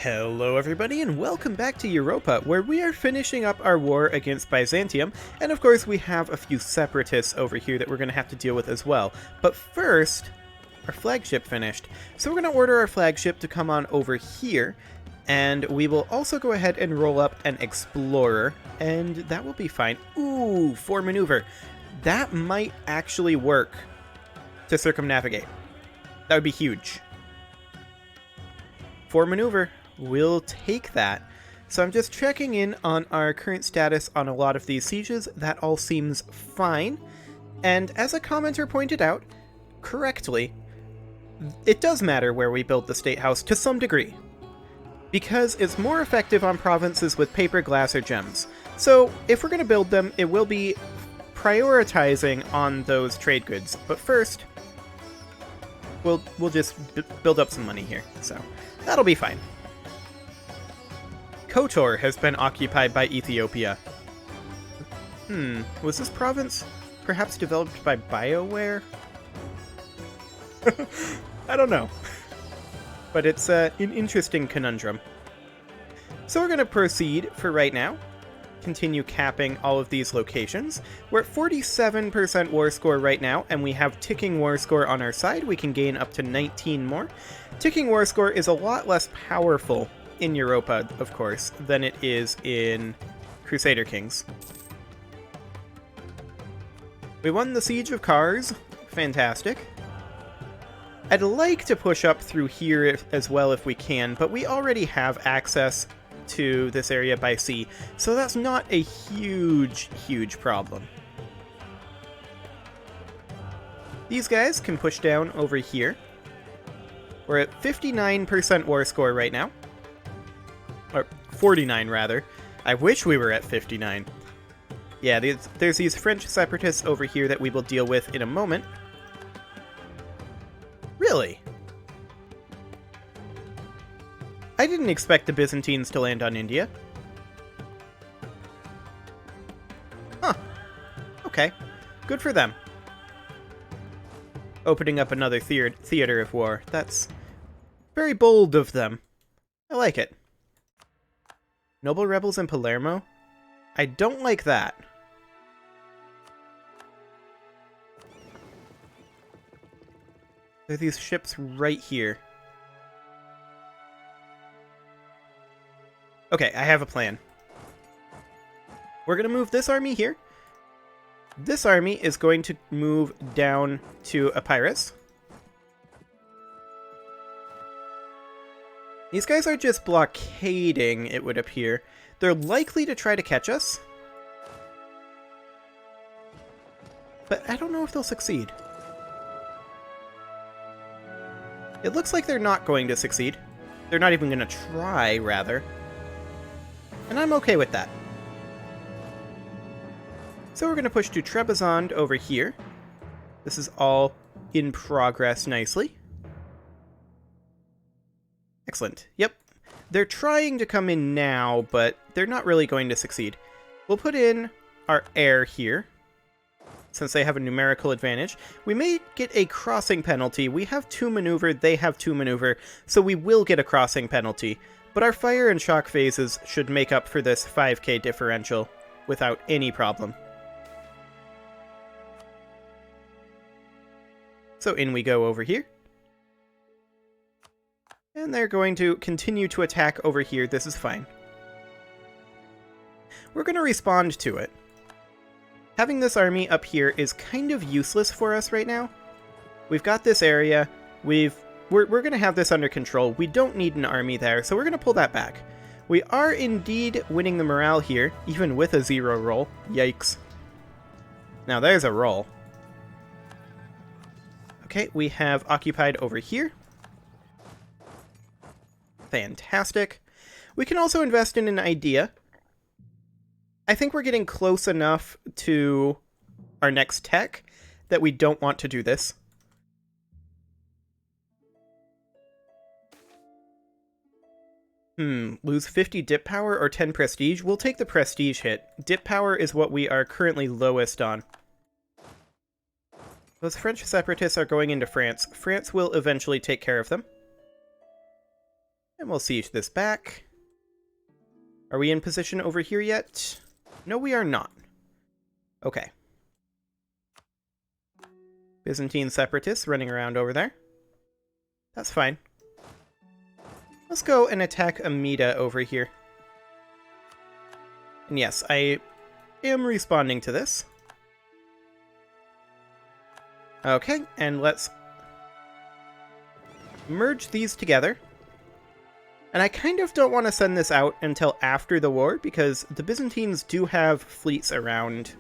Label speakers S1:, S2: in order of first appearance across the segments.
S1: Hello everybody and welcome back to Europa, where we are finishing up our war against Byzantium, and of course we have a few separatists over here that we're going to have to deal with as well. But first, our flagship finished, so we're going to order our flagship to come on over here, and we will also go ahead and roll up an explorer, and that will be fine. Ooh, for maneuver. That might actually work to circumnavigate. That would be huge. For maneuver. We'll take that. So I'm just checking in on our current status on a lot of these sieges. That all seems fine. And as a commenter pointed out, correctly, it does matter where we build the State House to some degree, because it's more effective on provinces with paper, glass, or gems. So if we're going to build them, it will be prioritizing on those trade goods. But first, we'll just build up some money here. So that'll be fine. Kotor has been occupied by Ethiopia. Was this province perhaps developed by BioWare? I don't know. But it's an interesting conundrum. So we're going to proceed for right now. Continue capping all of these locations. We're at 47% war score right now, and we have ticking war score on our side. We can gain up to 19 more. Ticking war score is a lot less powerful in Europa, of course, than it is in Crusader Kings. We won the Siege of Kars. Fantastic. I'd like to push up through here as well if we can, but we already have access to this area by sea, so that's not a huge problem. These guys can push down over here. We're at 59% war score right now. Or 49, rather. I wish we were at 59. Yeah, there's these French separatists over here that we will deal with in a moment. Really? I didn't expect the Byzantines to land on India. Huh. Okay. Good for them. Opening up another theater of war. That's very bold of them. I like it. Noble rebels in Palermo? I don't like that. There are these ships right here. Okay, I have a plan. We're going to move this army here. This army is going to move down to Epirus. These guys are just blockading, it would appear. They're likely to try to catch us, but I don't know if they'll succeed. It looks like they're not going to succeed. They're not even going to try, rather. And I'm okay with that. So we're going to push to Trebizond over here. This is all in progress nicely. Excellent. Yep. They're trying to come in now, but they're not really going to succeed. We'll put in our air here, since they have a numerical advantage. We may get a crossing penalty. We have 2 maneuver, they have 2 maneuver, so we will get a crossing penalty. But our fire and shock phases should make up for this 5k differential without any problem. So in we go over here. And they're going to continue to attack over here. This is fine. We're going to respond to it. Having this army up here is kind of useless for us right now. We've got this area. We're going to have this under control. We don't need an army there, so we're going to pull that back. We are indeed winning the morale here, even with a 0 roll. Yikes. Now there's a roll. Okay, we have occupied over here. Fantastic. We can also invest in an idea. I think we're getting close enough to our next tech that we don't want to do this. Lose 50 dip power or 10 prestige? We'll take the prestige hit. Dip power is what we are currently lowest on. Those French separatists are going into France. France will eventually take care of them. And we'll siege this back. Are we in position over here yet? No, we are not. Okay. Byzantine separatists running around over there. That's fine. Let's go and attack Amida over here. And yes, I am responding to this. Okay, and let's merge these together. And I kind of don't want to send this out until after the war, because the Byzantines do have fleets around,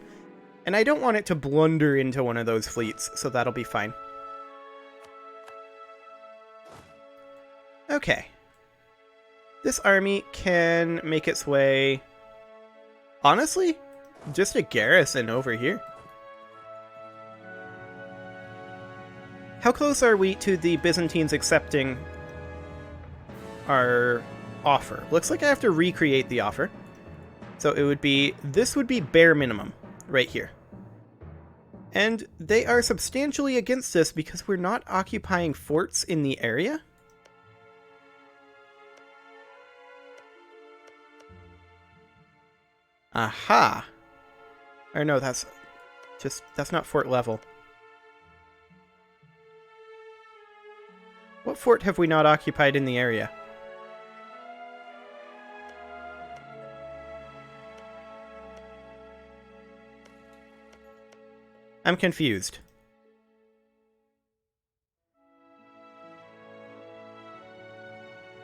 S1: and I don't want it to blunder into one of those fleets, so that'll be fine. Okay. This army can make its way... Honestly, just a garrison over here. How close are we to the Byzantines accepting our offer? Looks like I have to recreate the offer. So it would be, this would be bare minimum right here. And they are substantially against us because we're not occupying forts in the area. Aha. Or no, that's not fort level. What fort have we not occupied in the area? I'm confused.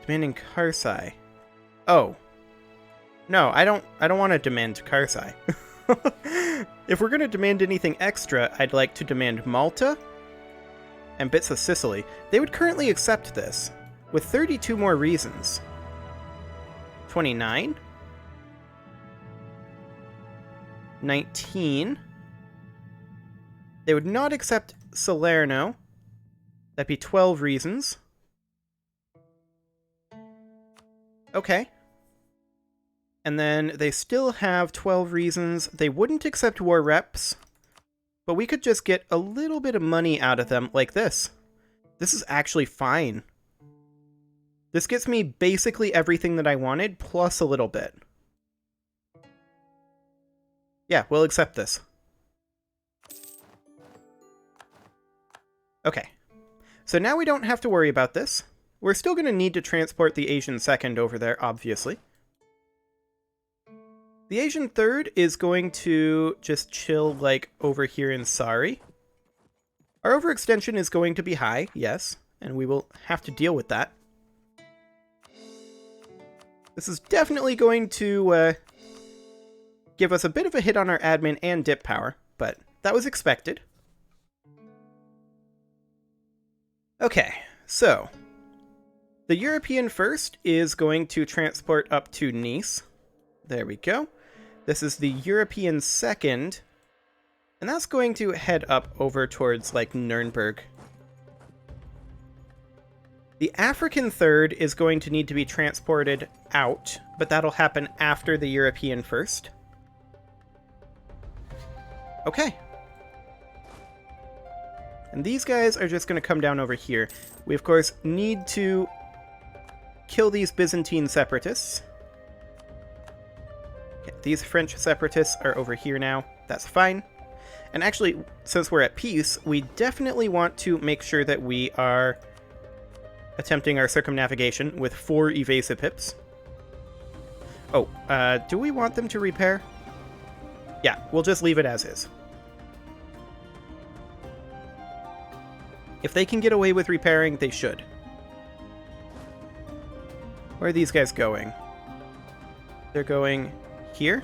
S1: Demanding Karsai. Oh. No, I don't want to demand Karsai. If we're going to demand anything extra, I'd like to demand Malta and bits of Sicily. They would currently accept this, with 32 more reasons. 29. 19. They would not accept Salerno. That'd be 12 reasons. Okay. And then they still have 12 reasons. They wouldn't accept war reps, but we could just get a little bit of money out of them like this. This is actually fine. This gets me basically everything that I wanted, plus a little bit. Yeah, we'll accept this. Okay. So now we don't have to worry about this. We're still going to need to transport the Asian Second over there, obviously. The Asian Third is going to just chill, like, over here in Sari. Our overextension is going to be high, yes, and we will have to deal with that. This is definitely going to give us a bit of a hit on our admin and dip power, but that was expected. Okay, so the European First is going to transport up to Nice. There we go. This is the European Second, and that's going to head up over towards, like, Nuremberg. The African Third is going to need to be transported out, but that'll happen after the European First. Okay. And these guys are just going to come down over here. We, of course, need to kill these Byzantine separatists. Okay, these French separatists are over here now. That's fine. And actually, since we're at peace, we definitely want to make sure that we are attempting our circumnavigation with 4 evasive hips. Oh, do we want them to repair? Yeah, we'll just leave it as is. If they can get away with repairing, they should. Where are these guys going? They're going here?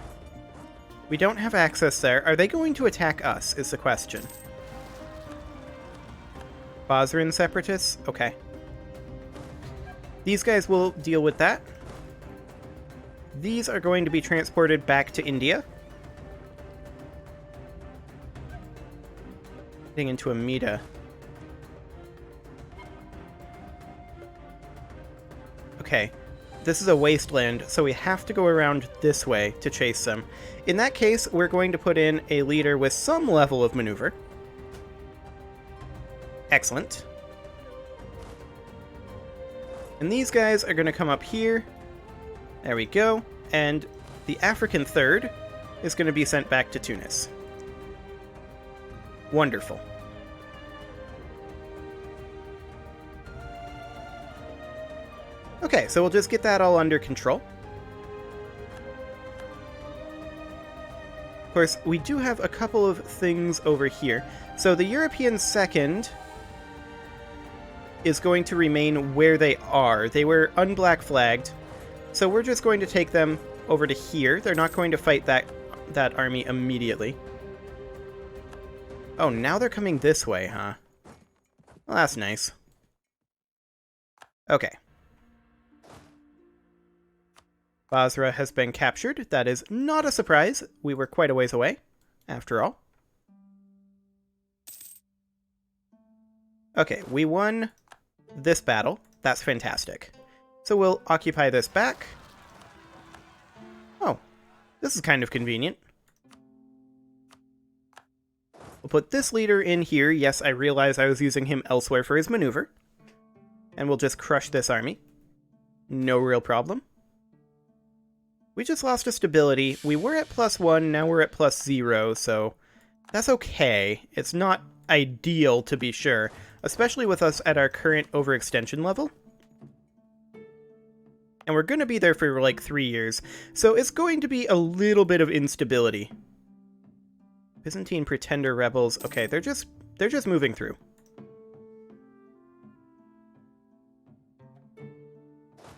S1: We don't have access there. Are they going to attack us, is the question. Bosran separatists? Okay. These guys will deal with that. These are going to be transported back to India. Getting into Amida. Okay. This is a wasteland, so we have to go around this way to chase them. In that case, we're going to put in a leader with some level of maneuver. Excellent. And these guys are going to come up here. There we go. And the African third is going to be sent back to Tunis. Wonderful. Okay, so we'll just get that all under control. Of course, we do have a couple of things over here. So the European second is going to remain where they are. They were unblack flagged, so we're just going to take them over to here. They're not going to fight that army immediately. Oh, now they're coming this way, huh? Well, that's nice. Okay. Basra has been captured. That is not a surprise. We were quite a ways away, after all. Okay, we won this battle. That's fantastic. So we'll occupy this back. Oh, this is kind of convenient. We'll put this leader in here. Yes, I realize I was using him elsewhere for his maneuver. And we'll just crush this army. No real problem. We just lost a stability. We were at +1, now we're at +0, so that's okay. It's not ideal, to be sure, especially with us at our current overextension level. And we're going to be there for like 3 years, so it's going to be a little bit of instability. Byzantine Pretender rebels. Okay, they're just moving through.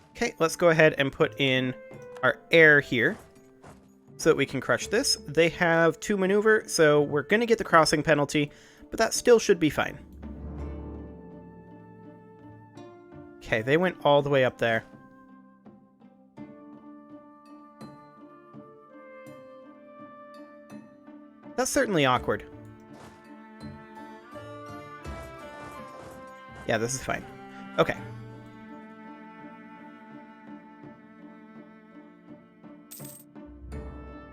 S1: Okay, let's go ahead and put in our air here so that we can crush this. They have 2 maneuver, so we're going to get the crossing penalty, but that still should be fine. Okay, they went all the way up there. That's certainly awkward. Yeah, this is fine. Okay.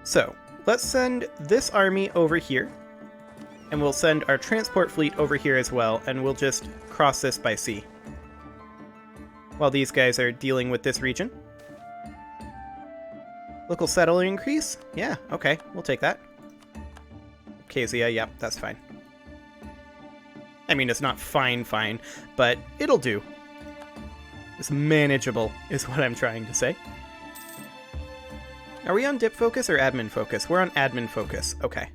S1: So, let's send this army over here, and we'll send our transport fleet over here as well, and we'll just cross this by sea while these guys are dealing with this region. Local settler increase? Yeah, okay, we'll take that. Abkhazia, yep, that's fine. I mean, it's not fine, but it'll do. It's manageable, is what I'm trying to say. Are we on dip focus or admin focus? We're on admin focus. Okay.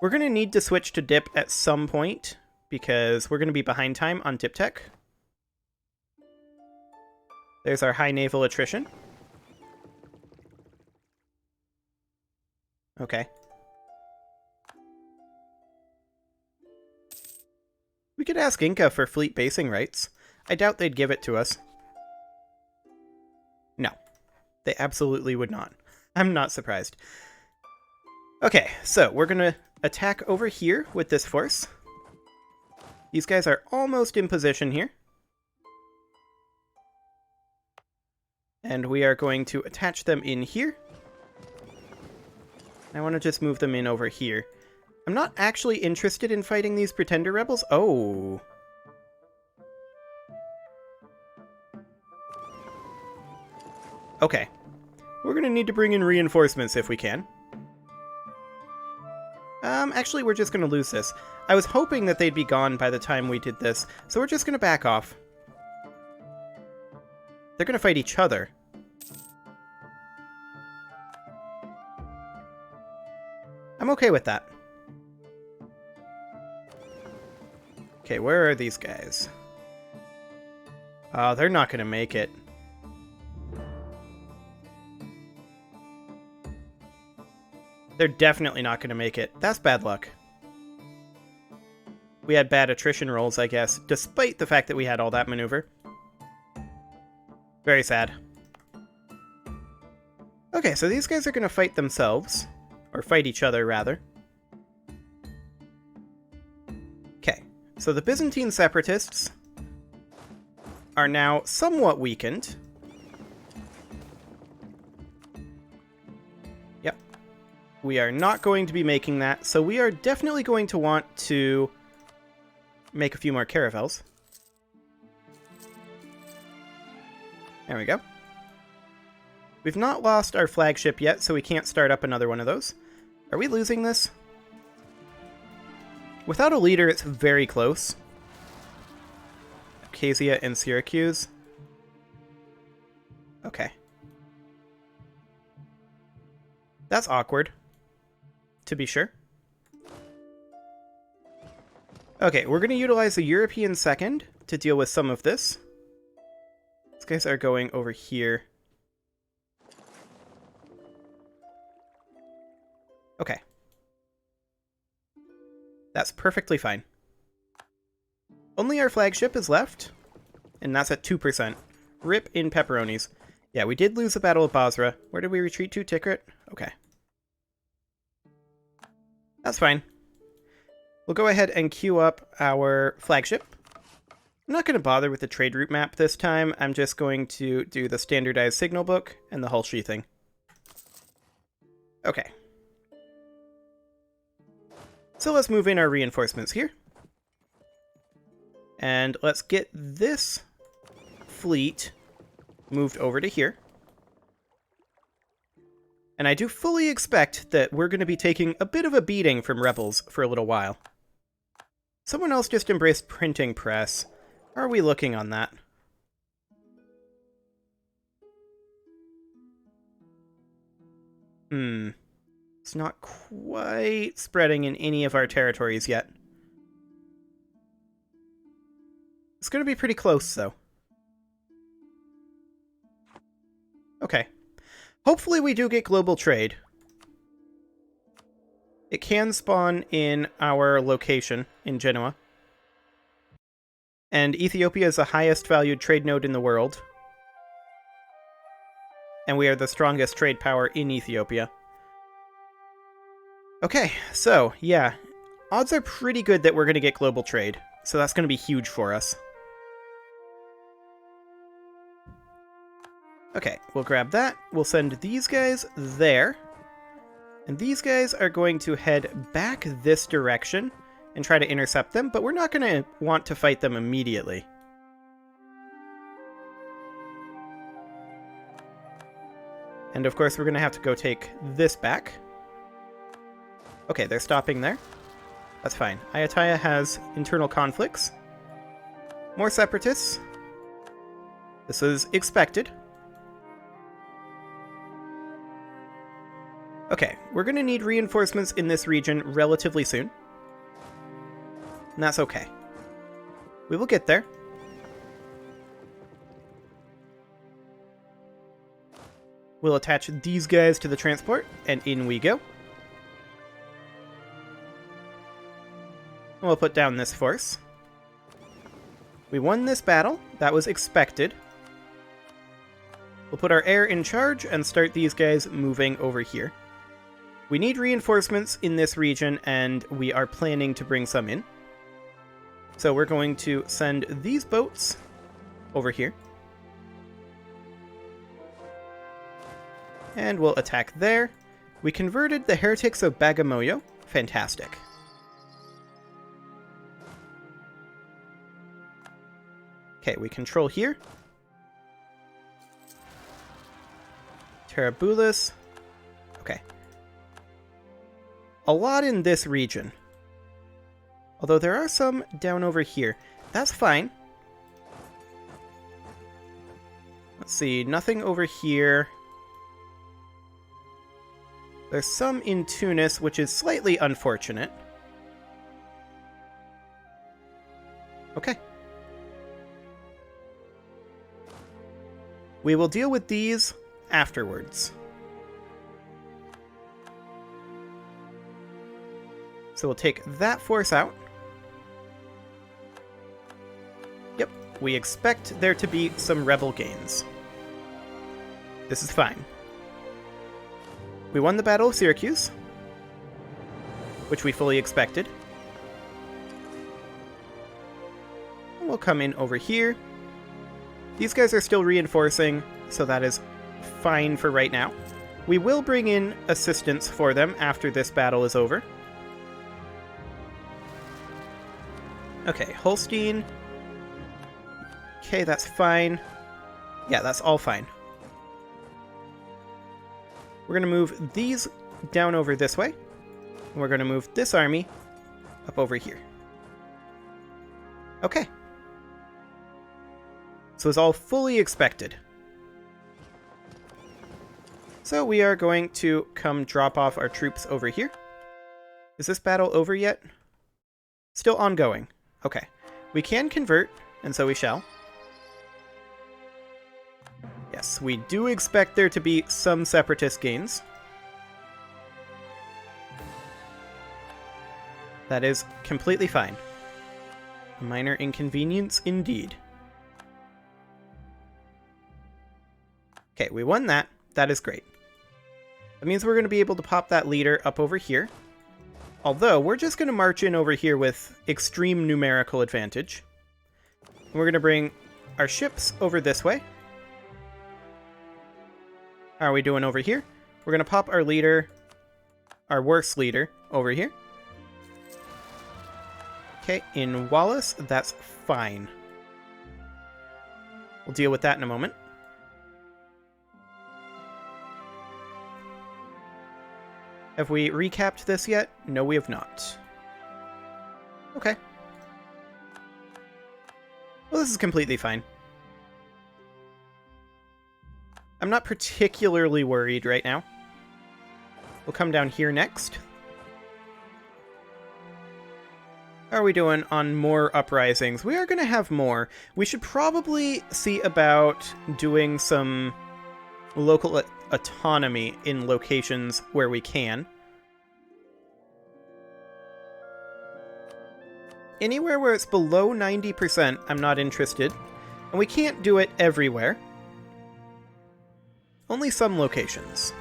S1: We're going to need to switch to dip at some point because we're going to be behind time on dip tech. There's our high naval attrition. Okay. We could ask Inca for fleet basing rights. I doubt they'd give it to us. No. They absolutely would not. I'm not surprised. Okay, so we're going to attack over here with this force. These guys are almost in position here. And we are going to attach them in here. I want to just move them in over here. I'm not actually interested in fighting these Pretender rebels. Oh. Okay. We're going to need to bring in reinforcements if we can. Actually, we're just going to lose this. I was hoping that they'd be gone by the time we did this, so we're just going to back off. They're going to fight each other. I'm okay with that. Okay, where are these guys? Oh, they're not going to make it. They're definitely not going to make it. That's bad luck. We had bad attrition rolls, I guess, despite the fact that we had all that maneuver. Very sad. Okay, so these guys are going to fight themselves. Or fight each other, rather. Okay, so the Byzantine separatists are now somewhat weakened. Yep. We are not going to be making that, so we are definitely going to want to make a few more caravels. There we go. We've not lost our flagship yet, so we can't start up another one of those. Are we losing this? Without a leader, it's very close. Abkhazia and Syracuse. Okay. That's awkward, to be sure. Okay, we're going to utilize the European second to deal with some of this. These guys are going over here. Okay. That's perfectly fine. Only our flagship is left, and that's at 2%. Rip in pepperonis. Yeah, we did lose the Battle of Basra. Where did we retreat to? Tikrit? Okay. That's fine. We'll go ahead and queue up our flagship. I'm not going to bother with the trade route map this time. I'm just going to do the standardized signal book and the hull sheathing. Okay. So let's move in our reinforcements here. And let's get this fleet moved over to here. And I do fully expect that we're going to be taking a bit of a beating from rebels for a little while. Someone else just embraced printing press. How are we looking on that? It's not quite spreading in any of our territories yet. It's going to be pretty close, though. Okay. Hopefully we do get global trade. It can spawn in our location in Genoa. And Ethiopia is the highest valued trade node in the world. And we are the strongest trade power in Ethiopia. Okay, so, yeah. Odds are pretty good that we're going to get global trade. So that's going to be huge for us. Okay, we'll grab that. We'll send these guys there. And these guys are going to head back this direction and try to intercept them, but we're not going to want to fight them immediately. And of course, we're going to have to go take this back. Okay, they're stopping there. That's fine. Ayutthaya has internal conflicts. More separatists. This is expected. Okay, we're going to need reinforcements in this region relatively soon. And that's okay. We will get there. We'll attach these guys to the transport, and in we go. And we'll put down this force. We won this battle. That was expected. We'll put our air in charge and start these guys moving over here. We need reinforcements in this region, and we are planning to bring some in. So we're going to send these boats over here. And we'll attack there. We converted the heretics of Bagamoyo. Fantastic. Okay, we control here. Terabulus. Okay. A lot in this region. Although there are some down over here. That's fine. Let's see, nothing over here. There's some in Tunis, which is slightly unfortunate. Okay. We will deal with these afterwards. So we'll take that force out. Yep, we expect there to be some rebel gains. This is fine. We won the Battle of Syracuse, which we fully expected. And we'll come in over here. These guys are still reinforcing, so that is fine for right now. We will bring in assistance for them after this battle is over. Okay, Holstein. Okay, that's fine. Yeah, that's all fine. We're going to move these down over this way. And we're going to move this army up over here. Okay. So it's all fully expected. So we are going to come drop off our troops over here. Is this battle over yet? Still ongoing. Okay. We can convert, and so we shall. Yes, we do expect there to be some separatist gains. That is completely fine. A minor inconvenience indeed. Okay, we won that. That is great. That means we're going to be able to pop that leader up over here. Although, we're just going to march in over here with extreme numerical advantage. And we're going to bring our ships over this way. How are we doing over here? We're going to pop our leader, our worst leader, over here. Okay, in Wallace, that's fine. We'll deal with that in a moment. Have we recapped this yet? No, we have not. Okay. Well, this is completely fine. I'm not particularly worried right now. We'll come down here next. How are we doing on more uprisings? We are going to have more. We should probably see about doing some local autonomy in locations where we can. Anywhere where it's below 90%, I'm not interested. And we can't do it everywhere. Only some locations.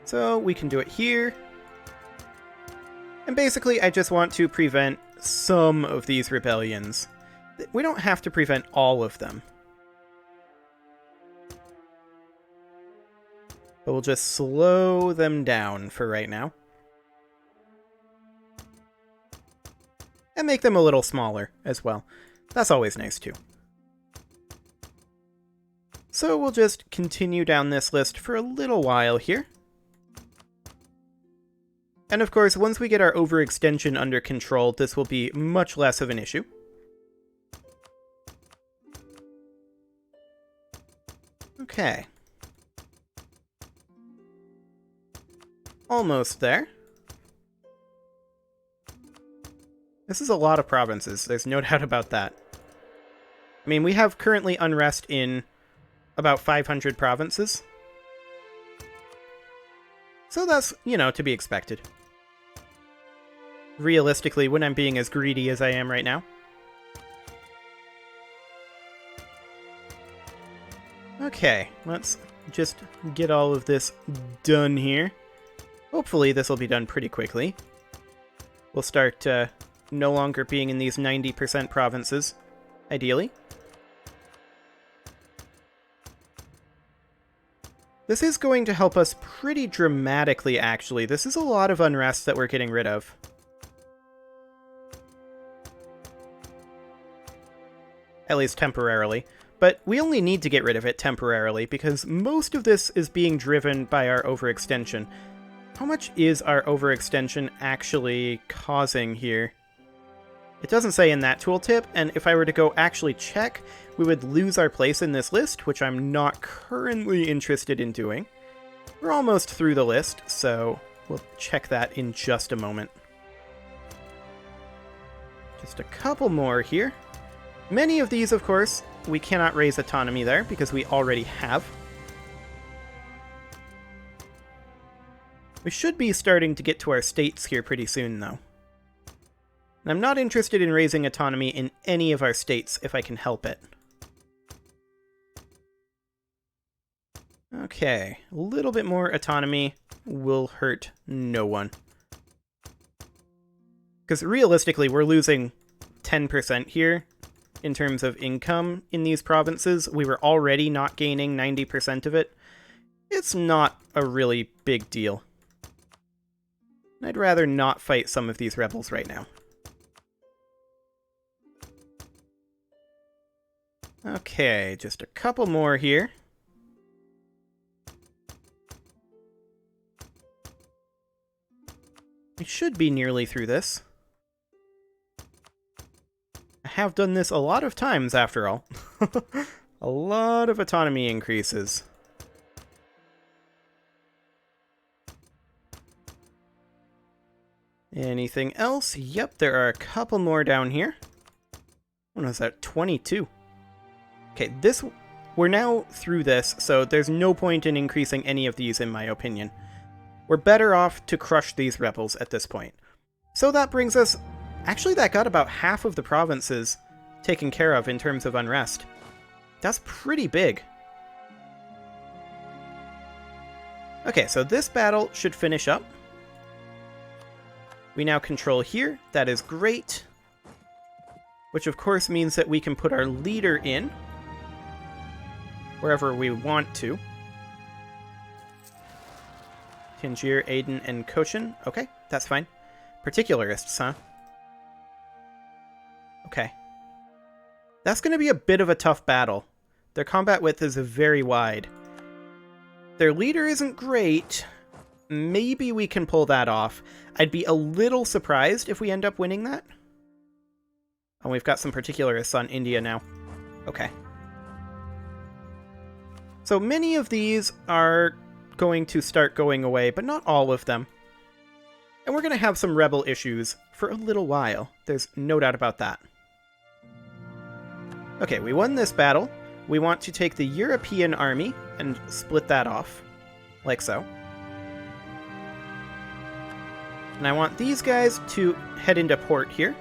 S1: So we can do it here. And basically, I just want to prevent some of these rebellions. We don't have to prevent all of them. But we'll just slow them down for right now. And make them a little smaller as well. That's always nice too. So we'll just continue down this list for a little while here. And of course, once we get our overextension under control, this will be much less of an issue. Okay. Almost there. This is a lot of provinces, there's no doubt about that. I mean, we have currently unrest in about 500 provinces. So that's, you know, to be expected. Realistically, when I'm being as greedy as I am right now. Okay, let's just get all of this done here. Hopefully this will be done pretty quickly. We'll start no longer being in these 90% provinces, ideally. This is going to help us pretty dramatically, actually. This is a lot of unrest that we're getting rid of. At least temporarily. But we only need to get rid of it temporarily, because most of this is being driven by our overextension. How much is our overextension actually causing here? It doesn't say in that tooltip, and if I were to go actually check, we would lose our place in this list, which I'm not currently interested in doing. We're almost through the list, so we'll check that in just a moment. Just a couple more here. Many of these, of course, we cannot raise autonomy there, because we already have. We should be starting to get to our states here pretty soon, though. And I'm not interested in raising autonomy in any of our states if I can help it. Okay, a little bit more autonomy will hurt no one. Because realistically, we're losing 10% here in terms of income in these provinces. We were already not gaining 90% of it. It's not a really big deal. I'd rather not fight some of these rebels right now. Okay, just a couple more here. We should be nearly through this. I have done this a lot of times, after all. A lot of autonomy increases. Anything else? Yep, there are a couple more down here. What was that? 22. Okay, we're now through this, so there's no point in increasing any of these, in my opinion. We're better off to crush these rebels at this point. So that brings us... Actually, that got about half of the provinces taken care of in terms of unrest. That's pretty big. Okay, so this battle should finish up. We now control here. That is great. Which, of course, means that we can put our leader in wherever we want to. Tangier, Aden, and Cochin. Okay, that's fine. Particularists, huh? Okay. That's going to be a bit of a tough battle. Their combat width is very wide. Their leader isn't great. Maybe we can pull that off. I'd be a little surprised if we end up winning that. Oh, we've got some particularists on India now. Okay. So many of these are going to start going away, but not all of them. And we're going to have some rebel issues for a little while. There's no doubt about that. Okay, we won this battle. We want to take the European army and split that off, like so. And I want these guys to head into port here.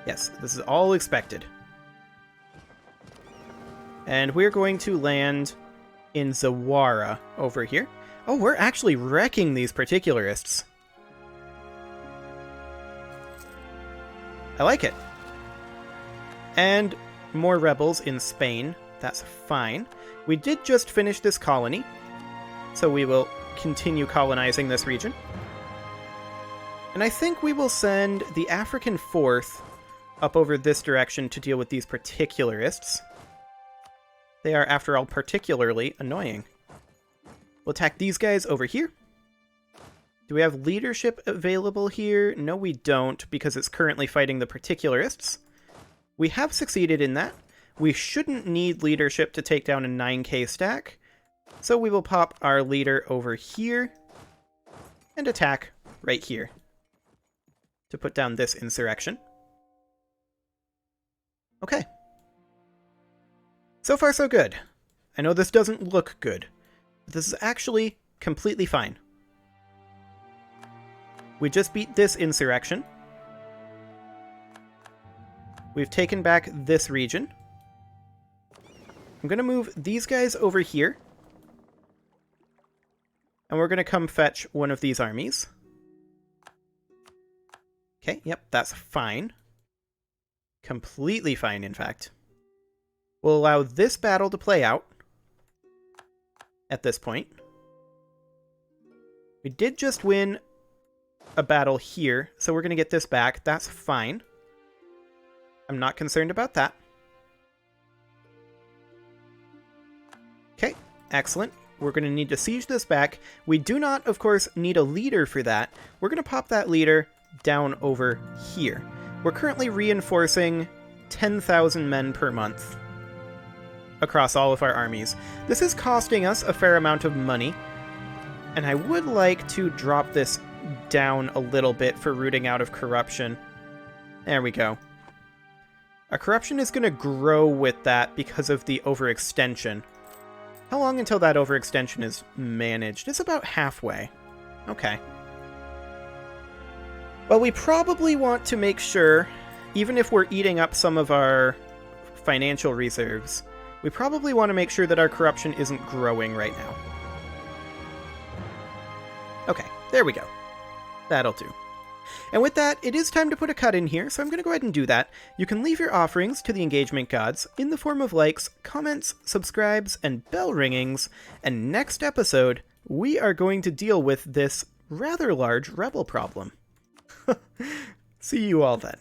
S1: Yes, this is all expected. And we're going to land in Zawara over here. Oh, we're actually wrecking these particularists. I like it. And more rebels in Spain. That's fine. We did just finish this colony, so we will continue colonizing this region. And I think we will send the African 4th up over this direction to deal with these particularists. They are, after all, particularly annoying. We'll attack these guys over here. Do we have leadership available here? No, we don't, because it's currently fighting the particularists. We have succeeded in that. We shouldn't need leadership to take down a 9k stack, so we will pop our leader over here and attack right here to put down this insurrection. Okay. So far, so good. I know this doesn't look good, but this is actually completely fine. We just beat this insurrection. We've taken back this region. I'm going to move these guys over here. And we're going to come fetch one of these armies. Okay, yep, that's fine. Completely fine, in fact. We'll allow this battle to play out at this point. We did just win a battle here, so we're going to get this back. That's fine. I'm not concerned about that. Okay, excellent. We're going to need to siege this back. We do not, of course, need a leader for that. We're going to pop that leader down over here. We're currently reinforcing 10,000 men per month across all of our armies. This is costing us a fair amount of money, and I would like to drop this down a little bit for rooting out of corruption. There we go. Our corruption is going to grow with that because of the overextension. How long until that overextension is managed? It's about halfway. Okay. Well, we probably want to make sure, even if we're eating up some of our financial reserves, we probably want to make sure that our corruption isn't growing right now. Okay, there we go. That'll do. And with that, it is time to put a cut in here, so I'm going to go ahead and do that. You can leave your offerings to the engagement gods in the form of likes, comments, subscribes, and bell ringings, and next episode, we are going to deal with this rather large rebel problem. See you all then.